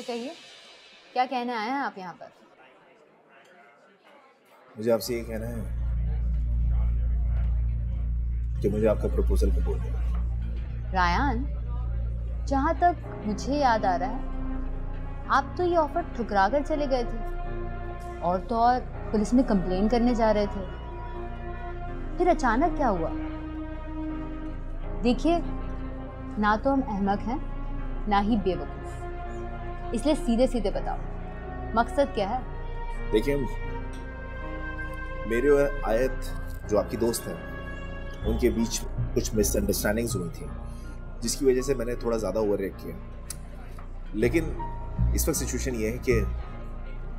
कहिए, क्या कहने आए हैं आप यहाँ पर? मुझे आपसे ये कहना है कि मुझे आपका प्रपोजल कबूल है। रायान, जहाँ तक मुझे याद आ रहा है, आप तो ये ऑफर ठुकरा कर चले गए थे और तो और पुलिस में कंप्लेन करने जा रहे थे। फिर अचानक क्या हुआ? देखिए, ना तो हम अहमक हैं ना ही बेवकूफ, इसलिए सीधे सीधे बताओ मकसद क्या है? देखिए, मेरे और आयत जो आपकी दोस्त है, उनके बीच कुछ मिसअंडरस्टैंडिंग्स हुई थी, जिसकी वजह से मैंने थोड़ा ज़्यादा ओवर रिएक्ट किया। लेकिन इस वक्त सिचुएशन ये है कि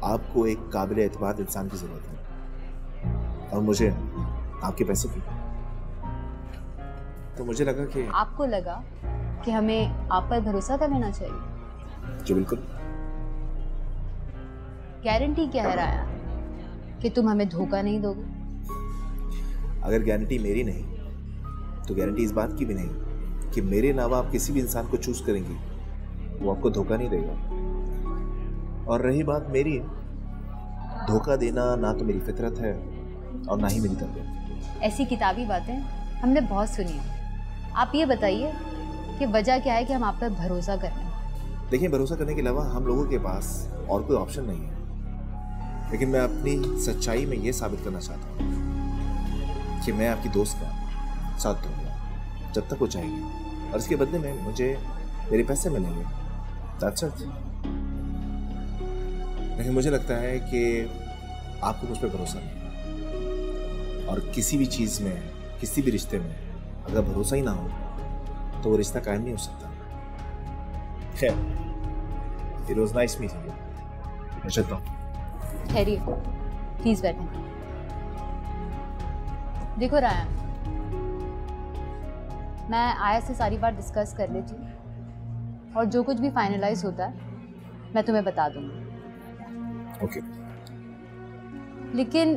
आपको एक काबिल एतबार इंसान की ज़रूरत है और मुझे आपके पैसे की। तो मुझे लगा कि आपको लगा कि हमें आप पर भरोसा कर लेना चाहिए? जी बिल्कुल। गारंटी क्या है राया कि तुम हमें धोखा नहीं दोगे? अगर गारंटी मेरी नहीं तो गारंटी इस बात की भी नहीं कि मेरे अलावा आप किसी भी इंसान को चूज करेंगे, वो आपको धोखा नहीं देगा। और रही बात मेरी, धोखा देना ना तो मेरी फितरत है और ना ही मेरी तरबियत। ऐसी किताबी बातें हमने बहुत सुनी है। आप ये बताइए कि वजह क्या है कि हम आप पर भरोसा कर रहे हैं? देखिए, भरोसा करने के अलावा हम लोगों के पास और कोई ऑप्शन नहीं है। लेकिन मैं अपनी सच्चाई में ये साबित करना चाहता हूँ कि मैं आपकी दोस्त का साथ दूंगा जब तक वो चाहेगी, और इसके बदले में मुझे मेरे पैसे मिलेंगे। That's it। लेकिन मुझे लगता है कि आपको मुझ पर भरोसा नहीं, और किसी भी चीज़ में, किसी भी रिश्ते में अगर भरोसा ही ना हो तो वो रिश्ता कायम नहीं हो सकता। खैर, it was nice meeting you। मैं चलता हूँ। ठहरिए, प्लीज बैठें। देखो रायन, मैं आया से सारी बात डिस्कस कर लेती हूँ और जो कुछ भी फाइनलाइज होता है मैं तुम्हें बता दूंगी। ओके। लेकिन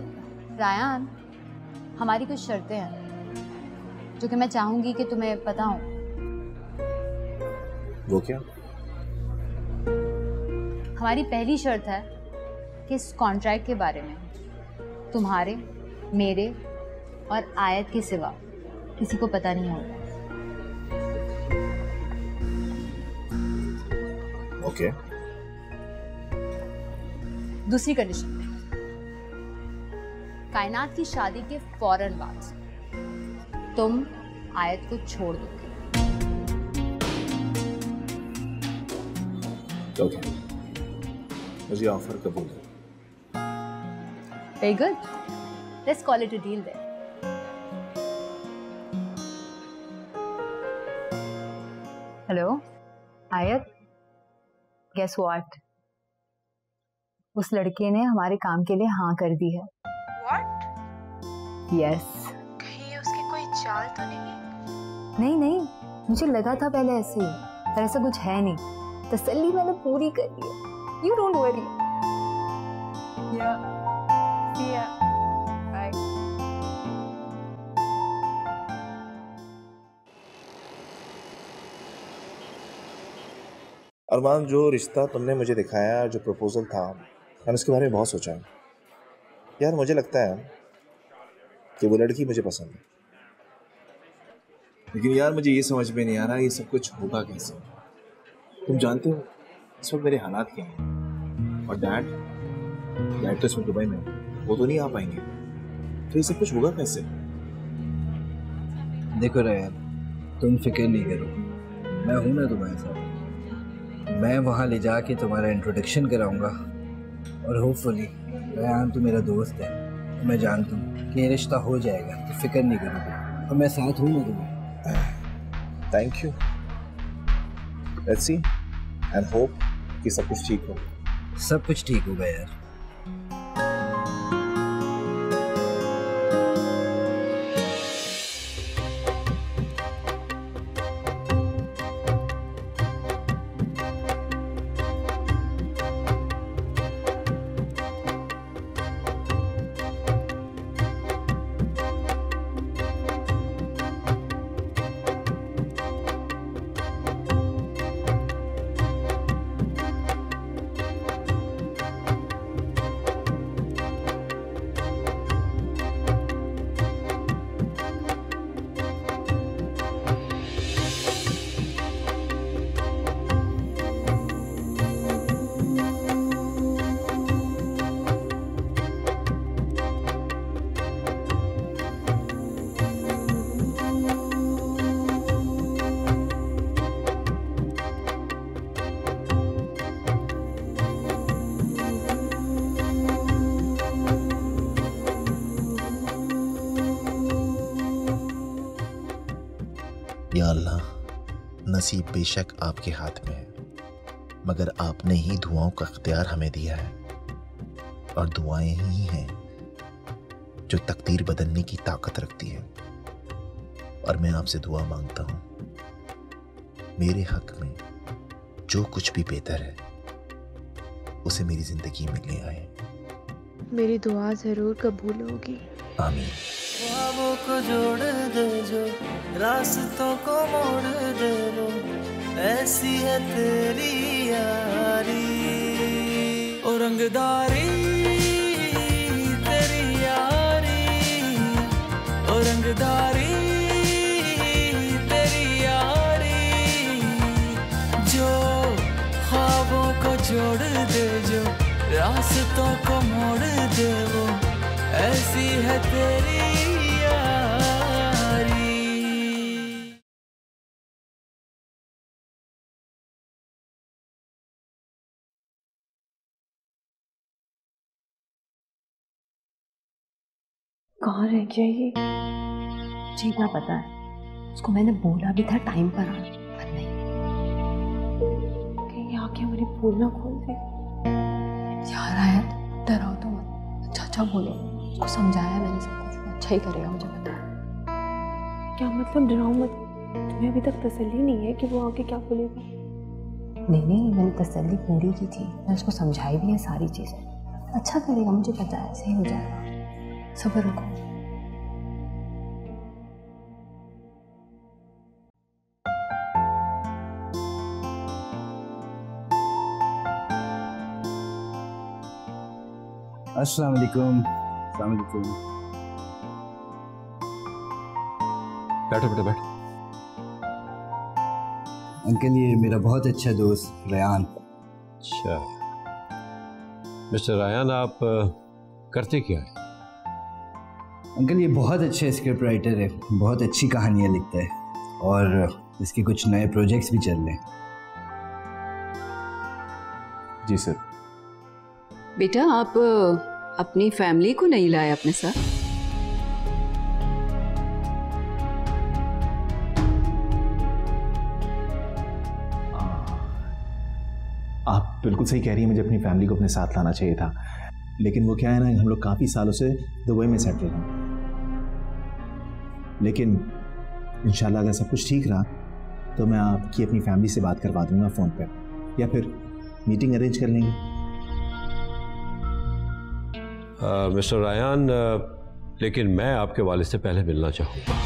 रायन, हमारी कुछ शर्तें हैं जो कि मैं चाहूंगी कि तुम्हें पता हो। वो क्या? हमारी पहली शर्त है कि इस कॉन्ट्रैक्ट के बारे में तुम्हारे, मेरे और आयत के सिवा किसी को पता नहीं होगा। ओके। दूसरी कंडीशन, कायनात की शादी के फौरन बाद तुम आयत को छोड़ दोगे। ओके, मुझे ऑफर कबूल है। Very good. Let's call it a deal then. Hello, आयत। Guess what? उस लड़के ने हमारे काम के लिए हाँ कर दी है। What? Yes. कहीं उसकी कोई चाल तो नहीं? नहीं नहीं, मुझे लगा था पहले ऐसे ही, पर ऐसा कुछ है नहीं। तसल्ली मैंने पूरी कर ली है। You don't worry. Yeah. See ya. Bye. अरमान, जो रिश्ता तुमने मुझे दिखाया, जो प्रपोजल था, मैंने उसके बारे में बहुत सोचा है। यार, मुझे लगता है कि वो लड़की मुझे पसंद है, लेकिन यार मुझे ये समझ में नहीं आ रहा ये सब कुछ होगा कैसे। तुम जानते हो इस वक्त मेरे हालात क्या हैं, और डैड तो इस वक्त दुबई में, वो तो नहीं आ पाएंगे, तो ये सब कुछ होगा कैसे? देखो रेहान, तुम फिक्र नहीं करो, मैं हूं ना तुम्हारे साथ। मैं वहाँ ले जाके तुम्हारा इंट्रोडक्शन कराऊंगा, और होपफुली रेहान तो मेरा दोस्त है, तो मैं जानता हूँ कि ये रिश्ता हो जाएगा, तो फिक्र नहीं करोगे, और मैं साथ हूँ ना तुम्हारे। Thank you. Let's see and hope कि सब कुछ ठीक हो। सब कुछ ठीक होगा यार। या अल्लाह, नसीब बेशक आपके हाथ में है, मगर आपने ही दुआओं का इख्तियार हमें दिया है, और दुआएं ही हैं जो तकदीर बदलने की ताकत रखती है। और मैं आपसे दुआ मांगता हूँ, मेरे हक में जो कुछ भी बेहतर है उसे मेरी जिंदगी में ले आए। मेरी दुआ जरूर कबूल होगी। आमीन। ख्वाबों को जोड़ दे जो, रास्तों को मोड़ दे वो, ऐसी है तेरी यारी ओ रंगदारी, तेरी यारी ओ रंगदारी, तेरी यारी जो ख्वाबों को जोड़ दे जो, रास्तों को मोड़ दे वो, ऐसी है तेरी यारी। कहाँ रह गया ये? जी क्या पता है, उसको मैंने बोला भी था टाइम पर आने, पर नहीं। कहीं आके मेरी पोल ना खोल दे। यार आया, डराओ तो मत, अच्छा अच्छा बोलो। उसको समझाया मैंने सब कुछ, अच्छा ही करेगा, मुझे पता है। क्या मतलब डराओ मत? तुम्हें अभी तक तसल्ली नहीं है कि वो आके क्या बोलेगा? नहीं, मैंने तसल्ली पूरी की थी, मैं उसको समझाई भी है सारी चीज़ें। अच्छा करेगा, मुझे पता है, सही हो जाएगा, सब्र रखो। अस्सलाम वालेकुम। अस्सलाम वालेकुम। बैठो बेटा बैठो। अंकल ये मेरा बहुत अच्छा दोस्त रयान। अच्छा मिस्टर रायन, आप करते क्या है? अंकल ये बहुत अच्छा स्क्रिप्ट राइटर है, बहुत अच्छी कहानियाँ लिखता है और इसके कुछ नए प्रोजेक्ट्स भी चल रहे हैं। जी सर। बेटा आप अपनी फैमिली को नहीं लाए अपने साथ? आप बिल्कुल सही कह रही हैं, मुझे अपनी फैमिली को अपने साथ लाना चाहिए था, लेकिन वो क्या है ना, हम लोग काफ़ी सालों से दुबई में सेटल हैं। लेकिन इंशाल्लाह अगर सब कुछ ठीक रहा तो मैं आपकी अपनी फैमिली से बात करवा दूंगा फ़ोन पर, या फिर मीटिंग अरेंज कर लेंगे। मिस्टर रायन, लेकिन मैं आपके वालिद से पहले मिलना चाहूँगा।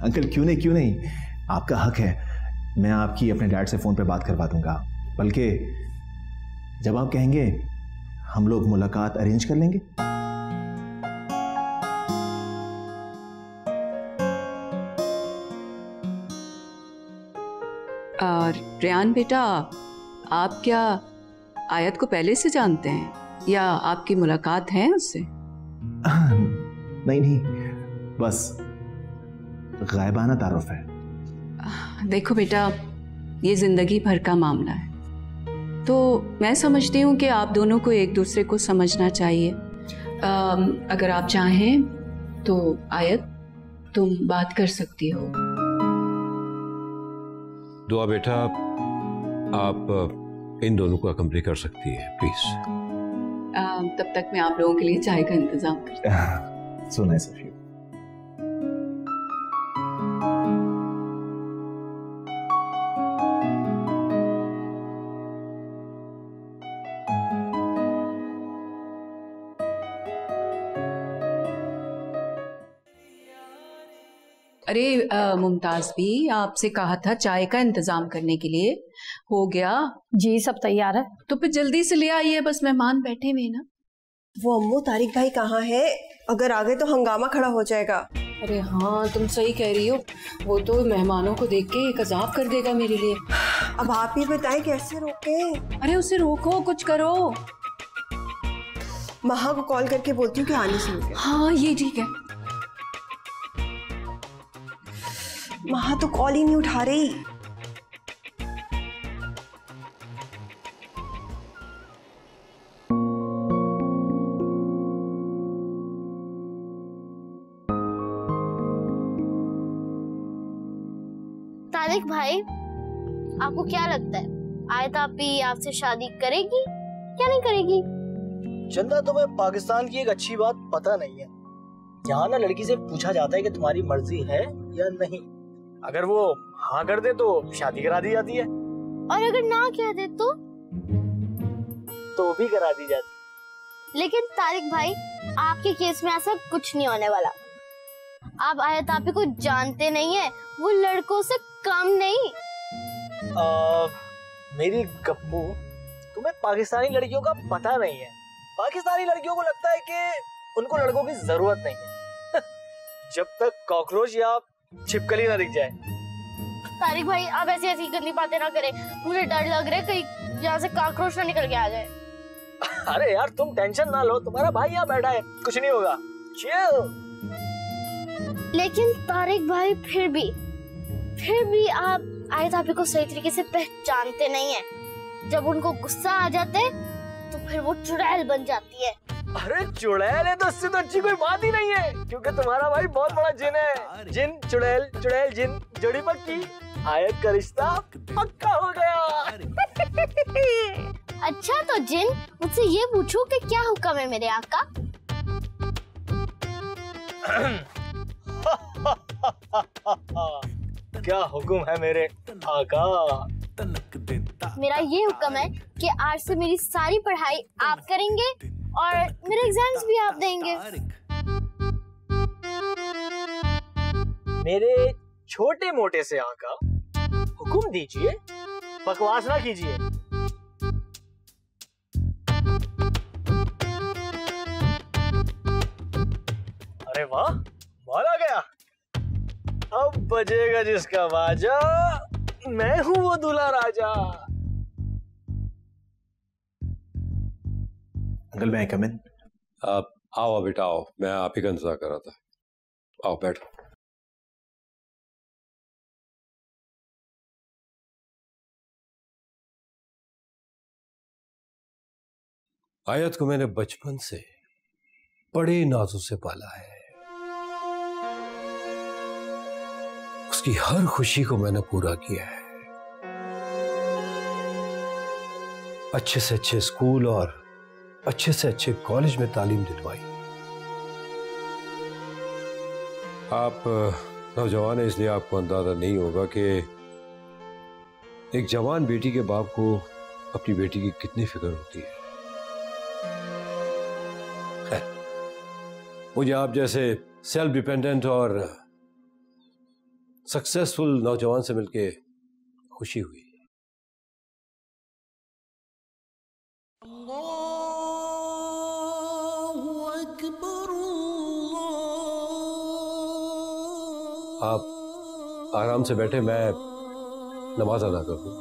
अंकल क्यों नहीं, आपका हक है, मैं आपकी अपने डैड से फ़ोन पे बात करवा दूंगा, बल्कि जब आप कहेंगे हम लोग मुलाकात अरेंज कर लेंगे। और रेहान बेटा, आप क्या आयत को पहले से जानते हैं या आपकी मुलाकात है उससे? नहीं, बस गायबाना तारुफ है। देखो बेटा, ये जिंदगी भर का मामला है, तो मैं समझती हूँ कि आप दोनों को एक दूसरे को समझना चाहिए। अगर आप चाहें तो आयत तुम बात कर सकती हो। दुआ बेटा, आप इन दोनों को अकम्पनी कर सकती है प्लीज। तब तक मैं आप लोगों के लिए चाय का इंतजाम करती हूँ। So nice of you. अरे मुमताज भी, आपसे कहा था चाय का इंतजाम करने के लिए, हो गया? जी सब तैयार है। तो फिर जल्दी से ले आइए, बस मेहमान बैठे हुए ना। वो अम्मू तारिक भाई कहाँ है? अगर आ गए तो हंगामा खड़ा हो जाएगा। अरे हाँ तुम सही कह रही हो, वो तो मेहमानों को देख के एक अजाब कर देगा मेरे लिए। अब आप ही बताएं कैसे रोके? अरे उसे रोको, कुछ करो। महा को कॉल करके बोलती हूँ कि आने से हो गया। हाँ ये ठीक है। महा तो कॉल ही नहीं उठा रही। तारिक भाई, आपको क्या लगता है आयतापी आपसे शादी करेगी या नहीं करेगी? चंदा, तुम्हें पाकिस्तान की एक अच्छी बात पता नहीं है। यहाँ ना लड़की से पूछा जाता है कि तुम्हारी मर्जी है या नहीं। अगर वो हाँ कर दे तो शादी करा दी जाती है, और अगर ना कह दे तो भी करा दी जाती। लेकिन तारिक भाई, आपके केस में ऐसा कुछ नहीं होने वाला। आप आयतापी को जानते नहीं है, वो लड़कों से कम नहीं। मेरी गप्पू, तुम्हें पाकिस्तानी लड़कियों का पता नहीं है। पाकिस्तानी लड़कियों को लगता है कि उनको लड़कों की जरूरत नहीं है जब तक कॉकरोच या छिपकली ना दिख जाए। तारिक भाई, आप ऐसी ऐसी गंदी बातें ना करें, मुझे डर लग रहा है कहीं यहाँ से कॉकरोच ना निकल के आ जाए। अरे यार, तुम टेंशन ना लो, तुम्हारा भाई यहाँ बैठा है, कुछ नहीं होगा। चिल। लेकिन तारिक भाई, फिर भी आप आयतापी को सही तरीके से पहचानते नहीं है। जब उनको गुस्सा आ जाता है तो फिर वो चुड़ैल बन जाती है। अरे चुड़ैल है तो इससे तो अच्छी कोई बात ही नहीं है, क्योंकि तुम्हारा भाई बहुत बड़ा जिन है। जिन चुड़ैल, चुड़ैल जिन, जोड़ी पक्की, आयत का रिश्ता पक्का हो गया। अच्छा तो जिन, मुझसे ये पूछो कि क्या हुक्म है मेरे आका? क्या हुक्म है मेरे आका? मेरा ये हुक्म है कि आज से मेरी सारी पढ़ाई आप करेंगे और मेरे एग्जाम्स भी आप देंगे। मेरे छोटे मोटे से आका, हुक्म दीजिए, बकवास ना कीजिए। अरे वाह, मारा गया। अब बजेगा जिसका बाजा, मैं हूँ वो दूल्हा राजा। अंकल, मैं कम इन? आप आओ बेटा, आओ, मैं आप ही का इंतजार कर रहा था। आओ बैठो। आयत को मैंने बचपन से बड़े नाजों से पाला है। उसकी हर खुशी को मैंने पूरा किया है। अच्छे से अच्छे स्कूल और अच्छे से अच्छे कॉलेज में तालीम दिलवाई। आप नौजवान है, इसलिए आपको अंदाजा नहीं होगा कि एक जवान बेटी के बाप को अपनी बेटी की कितनी फिक्र होती है। मुझे आप जैसे सेल्फ डिपेंडेंट और सक्सेसफुल नौजवान से मिलके खुशी हुई। आप आराम से बैठे, मैं नमाज अदा कर दूं।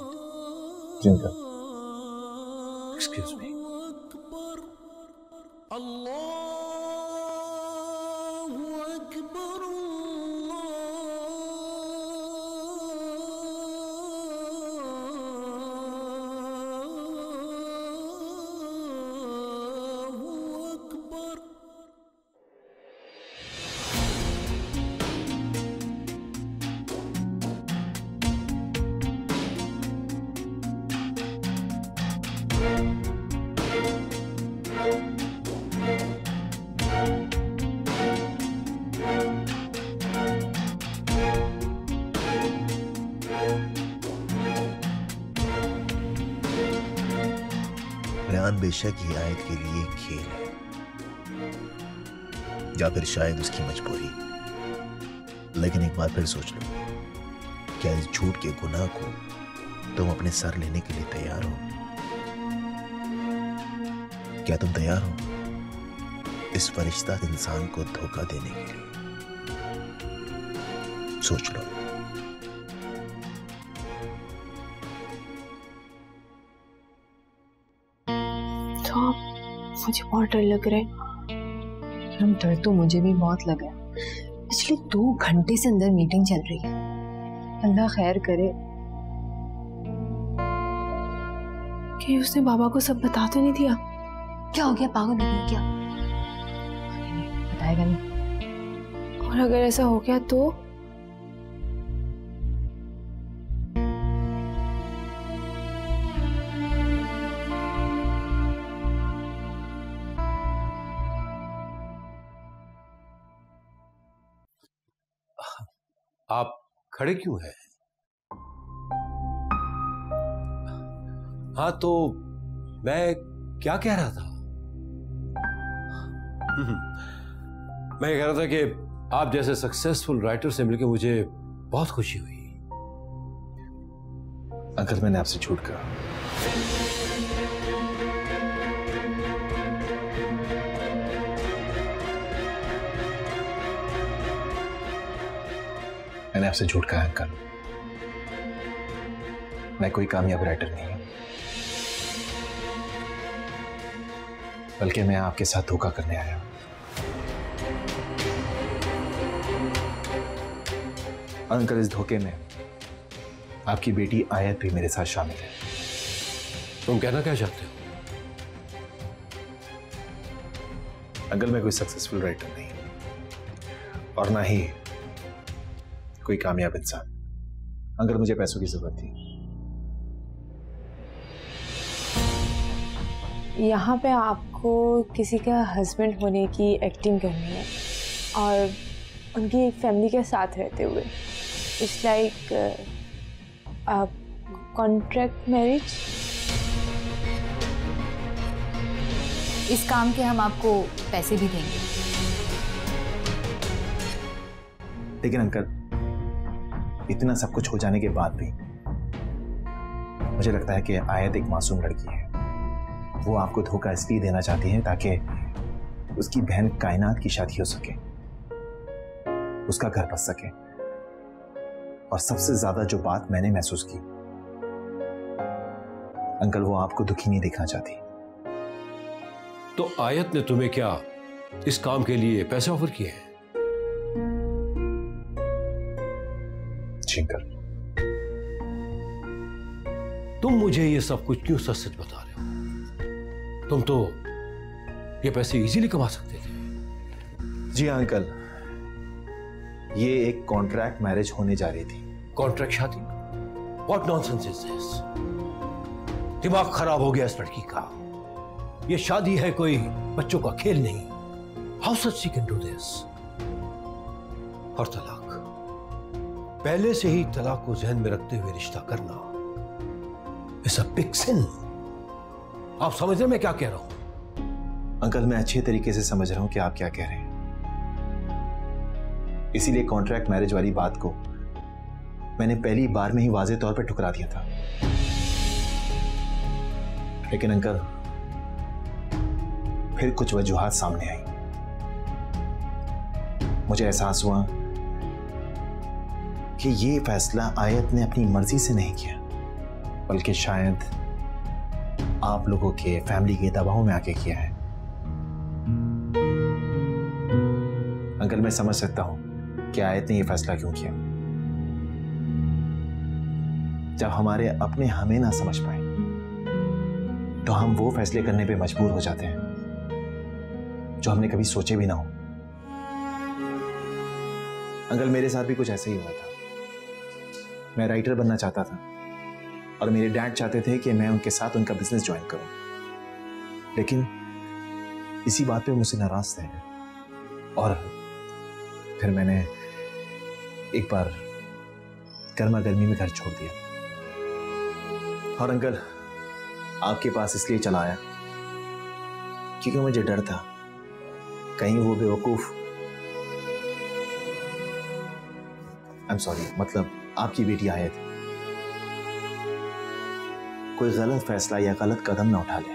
Excuse me. बेशक ही आयत के लिए खेल है, या फिर शायद उसकी मजबूरी। लेकिन एक बार फिर सोच लो, क्या इस झूठ के गुनाह को तुम अपने सर लेने के लिए तैयार हो? क्या तुम तैयार हो इस फरिश्ता इंसान को धोखा देने के लिए? सोच लो। मुझे बहुत डर लग रहा है। डर तो मुझे भी बहुत लग रहा है। पिछले 2 घंटे से अंदर मीटिंग चल रही है, अल्लाह खैर करे। कि उसने बाबा को सब बता तो नहीं दिया? क्या हो गया, पागल हो गई क्या? बताएगा नहीं। और अगर ऐसा हो गया तो? आप खड़े क्यों हैं? हाँ तो मैं क्या कह रहा था? मैं कह रहा था कि आप जैसे सक्सेसफुल राइटर से मिलकर मुझे बहुत खुशी हुई। अंकल मैंने आपसे झूठ कहा। मैंने आपसे झूठ कहा अंकल। मैं कोई कामयाब राइटर नहीं हूं, बल्कि मैं आपके साथ धोखा करने आया हूं। अंकल इस धोखे में आपकी बेटी आयत भी मेरे साथ शामिल है। तुम कहना क्या चाहते हो? अंकल मैं कोई सक्सेसफुल राइटर नहीं और ना ही कोई कामयाब इंसान। अंकल मुझे पैसों की जरूरत थी। यहाँ पे आपको किसी का हस्बैंड होने की एक्टिंग करनी है और उनकी फैमिली के साथ रहते हुए। It's like contract marriage. इस काम के हम आपको पैसे भी देंगे। लेकिन अंकल इतना सब कुछ हो जाने के बाद भी मुझे लगता है कि आयत एक मासूम लड़की है। वो आपको धोखा इसलिए देना चाहती है ताकि उसकी बहन कायनात की शादी हो सके, उसका घर बस सके। और सबसे ज्यादा जो बात मैंने महसूस की अंकल, वो आपको दुखी नहीं देखना चाहती। तो आयत ने तुम्हें क्या इस काम के लिए पैसे ऑफर किए हैं? जी अंकल। तुम मुझे ये सब कुछ क्यों सच सच बता रहे हो? तुम तो ये पैसे इजीली कमा सकते थे। जी अंकल, ये एक कॉन्ट्रैक्ट मैरिज होने जा रही थी। कॉन्ट्रैक्ट शादी? What nonsense is this? दिमाग खराब हो गया इस लड़की का। ये शादी है कोई बच्चों का खेल नहीं। How such she can do this? और तलाक, पहले से ही तलाक को ज़हन में रखते हुए रिश्ता करना इज अ बिग सिन। आप समझ रहे मैं क्या कह रहा हूं? अंकल मैं अच्छे तरीके से समझ रहा हूं कि आप क्या कह रहे हैं। इसीलिए कॉन्ट्रैक्ट मैरिज वाली बात को मैंने पहली बार में ही वाज़ेह तौर पर ठुकरा दिया था। लेकिन अंकल फिर कुछ वजूहात सामने आई। मुझे एहसास हुआ कि ये फैसला आयत ने अपनी मर्जी से नहीं किया, बल्कि शायद आप लोगों के फैमिली के दबाव में आके किया है। अंकल मैं समझ सकता हूं कि आयत ने यह फैसला क्यों किया। जब हमारे अपने हमें ना समझ पाए तो हम वो फैसले करने पे मजबूर हो जाते हैं जो हमने कभी सोचे भी ना हो। अंकल मेरे साथ भी कुछ ऐसा ही हुआ था। मैं राइटर बनना चाहता था और मेरे डैड चाहते थे कि मैं उनके साथ उनका बिजनेस ज्वाइन करूं, लेकिन इसी बात पे मुझसे नाराज थे। और फिर मैंने एक बार गर्मा गर्मी में घर छोड़ दिया। और अंकल आपके पास इसलिए चला आया क्योंकि मुझे डर था कहीं वो बेवकूफ, आई एम सॉरी, मतलब आपकी बेटी आयत कोई गलत फैसला या गलत कदम ना उठा ले,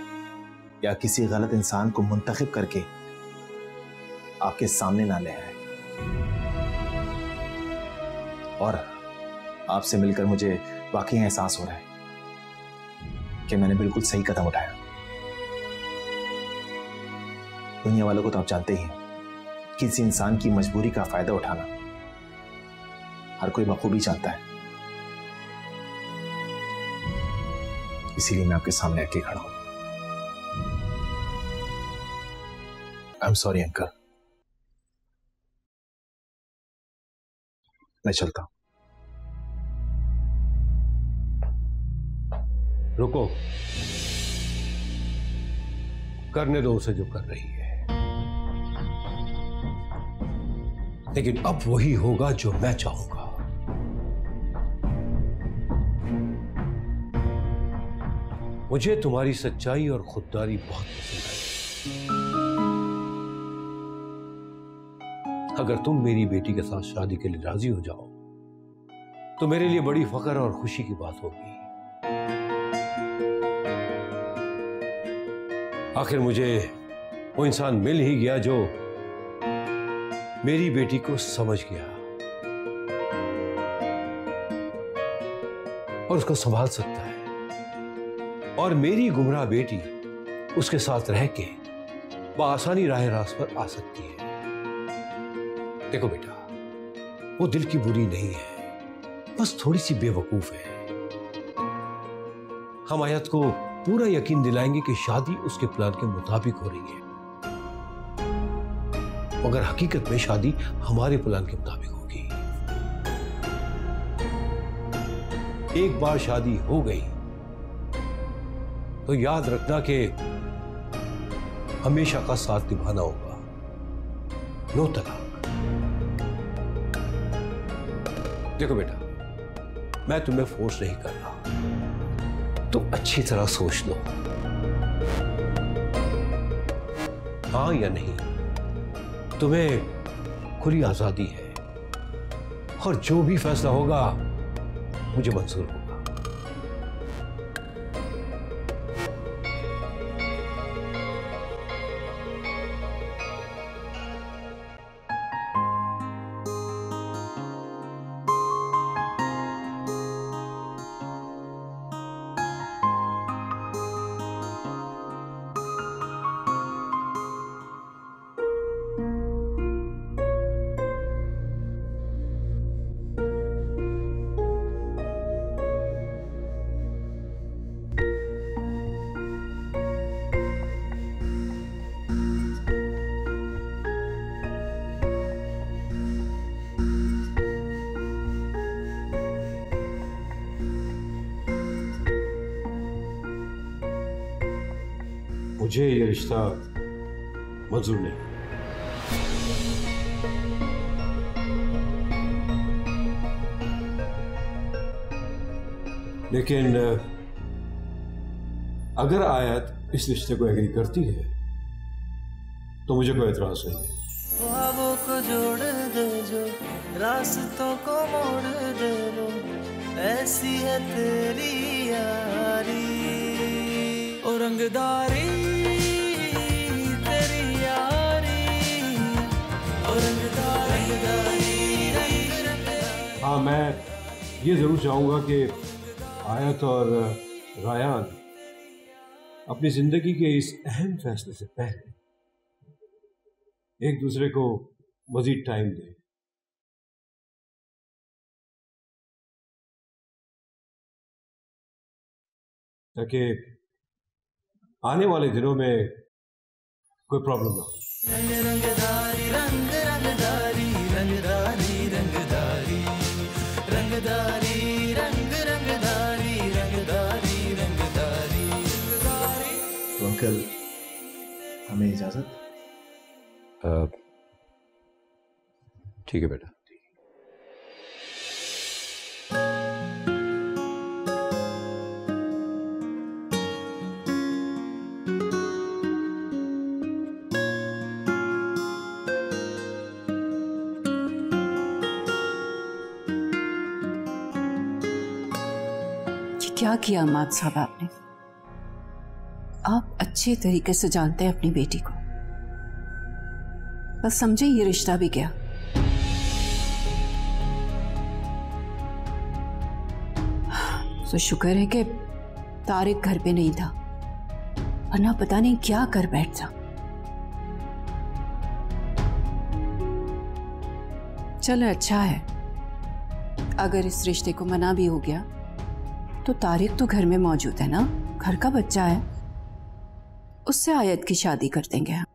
या किसी गलत इंसान को मुंतखब करके आपके सामने ना ले आए। और आपसे मिलकर मुझे वाकई एहसास हो रहा है कि मैंने बिल्कुल सही कदम उठाया। दुनिया वालों को तो आप जानते ही हैं, किसी इंसान की मजबूरी का फायदा उठाना हर कोई बखूबी जानता है। इसीलिए मैं आपके सामने आके खड़ा हूं। आई एम सॉरी अंकल, मैं चलता हूं। रुको, करने दो उसे जो कर रही है, लेकिन अब वही होगा जो मैं चाहूंगा। मुझे तुम्हारी सच्चाई और खुददारी बहुत पसंद आई। अगर तुम मेरी बेटी के साथ शादी के लिए राजी हो जाओ तो मेरे लिए बड़ी फख्र और खुशी की बात होगी। आखिर मुझे वो इंसान मिल ही गया जो मेरी बेटी को समझ गया और उसको संभाल सकता है, और मेरी गुमराह बेटी उसके साथ रह के बआसानी राह रास्त पर आ सकती है। देखो बेटा, वो दिल की बुरी नहीं है, बस थोड़ी सी बेवकूफ है। हम आयत को पूरा यकीन दिलाएंगे कि शादी उसके प्लान के मुताबिक हो रही है, मगर हकीकत में शादी हमारे प्लान के मुताबिक होगी। एक बार शादी हो गई तो याद रखना कि हमेशा का साथ निभाना होगा, नो तलाक। देखो बेटा, मैं तुम्हें फोर्स नहीं कर रहा, तुम अच्छी तरह सोच लो, हाँ या नहीं। तुम्हें खुली आजादी है और जो भी फैसला होगा मुझे मंजूर होगा। मुझे ये रिश्ता मंजूर नहीं। लेकिन अगर आयत इस रिश्ते को एग्री करती है तो मुझे कोई एतराज नहीं है। ख्वाबों को जोड़ दे जो रास्तों को मोड़ दे वो, ऐसी है तेरी यारी और रंगदारी तेरी यारी और रंगदारी। हाँ, मैं ये जरूर चाहूंगा कि आयत और रायान अपनी जिंदगी के इस अहम फैसले से पहले एक दूसरे को मजीद टाइम दें, ताकि आने वाले दिनों में कोई प्रॉब्लम ना हो। रंगदारी रंग रंगदारी रंगदारी रंगदारी रंगदारी रंग रंगदारी रंगदारी रंगदारी। तो अंकल, हमें इजाजत? ठीक है बेटा। क्या किया अम्माद साहब आपने? आप अच्छे तरीके से जानते हैं अपनी बेटी को, बस समझे ये रिश्ता भी क्या। तो शुक्र है कि तारिक घर पे नहीं था, वरना पता नहीं क्या कर बैठता। चलो अच्छा है, अगर इस रिश्ते को मना भी हो गया तो तारिक तो घर में मौजूद है ना। घर का बच्चा है, उससे आयत की शादी कर देंगे हम।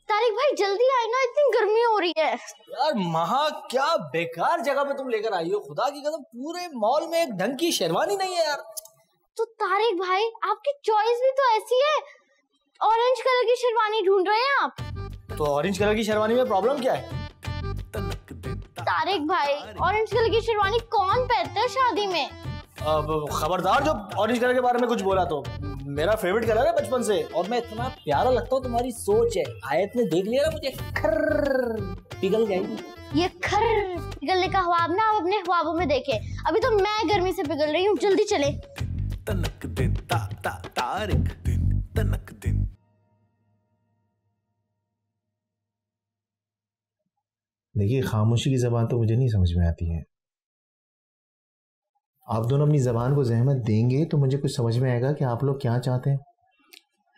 तारिक भाई जल्दी आए ना, इतनी गर्मी हो रही है। यार महा, क्या बेकार जगह पे तुम लेकर आई हो, खुदा की कसम पूरे मॉल में एक ढंग की शेरवानी नहीं है यार। तो तारिक भाई आपकी चॉइस भी तो ऐसी है, ऑरेंज कलर की शेरवानी ढूंढ रहे हैं आप। तो ऑरेंज कलर की शेरवानी में प्रॉब्लम क्या है? तारिक भाई ऑरेंज कलर की शेरवानी कौन पहनता है शादी में? खबरदार जो ऑरेंज कलर के बारे में कुछ बोला तो। मेरा फेवरेट कलर है बचपन से, और मैं इतना प्यारा लगता हूँ, तुम्हारी सोच है। आयत ने देख लिया ना मुझे, खर्र पिघल गई। ये खर्र पिघलने का ख्वाब ना आप अपने ख्वाबों में देखे, अभी तो मैं गर्मी से पिघल रही हूँ। जल्दी चले। तनक दिन तारिक दिन तनक दिन। देखिए, खामोशी की जबान तो मुझे नहीं समझ में आती है। आप दोनों अपनी जबान को जहमत देंगे तो मुझे कुछ समझ में आएगा कि आप लोग क्या चाहते हैं।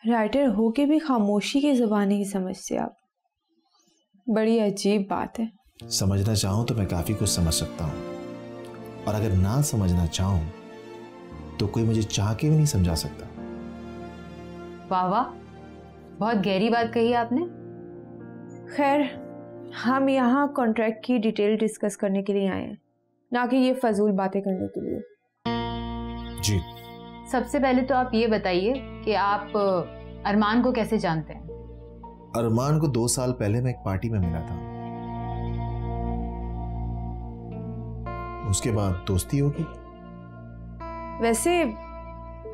राइटर हो के भी खामोशी की ज़बान नहीं समझते आप, बड़ी अजीब बात है। समझना चाहूँ तो मैं काफ़ी कुछ समझ सकता हूँ, और अगर ना समझना चाहूँ तो कोई मुझे चाह के भी नहीं समझा सकता। वाह वाह, बहुत गहरी बात कही आपने। खैर, हम यहाँ कॉन्ट्रैक्ट की डिटेल डिस्कस करने के लिए आए हैं, ना कि ये फजूल बातें करने के लिए। जी। सबसे पहले तो आप ये बताइए कि आप अरमान को कैसे जानते हैं? अरमान को 2 साल पहले मैं एक पार्टी में मिला था, उसके बाद दोस्ती होगी। वैसे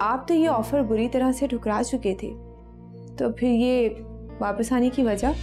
आप तो ये ऑफर बुरी तरह से ठुकरा चुके थे, तो फिर ये वापस आने की वजह?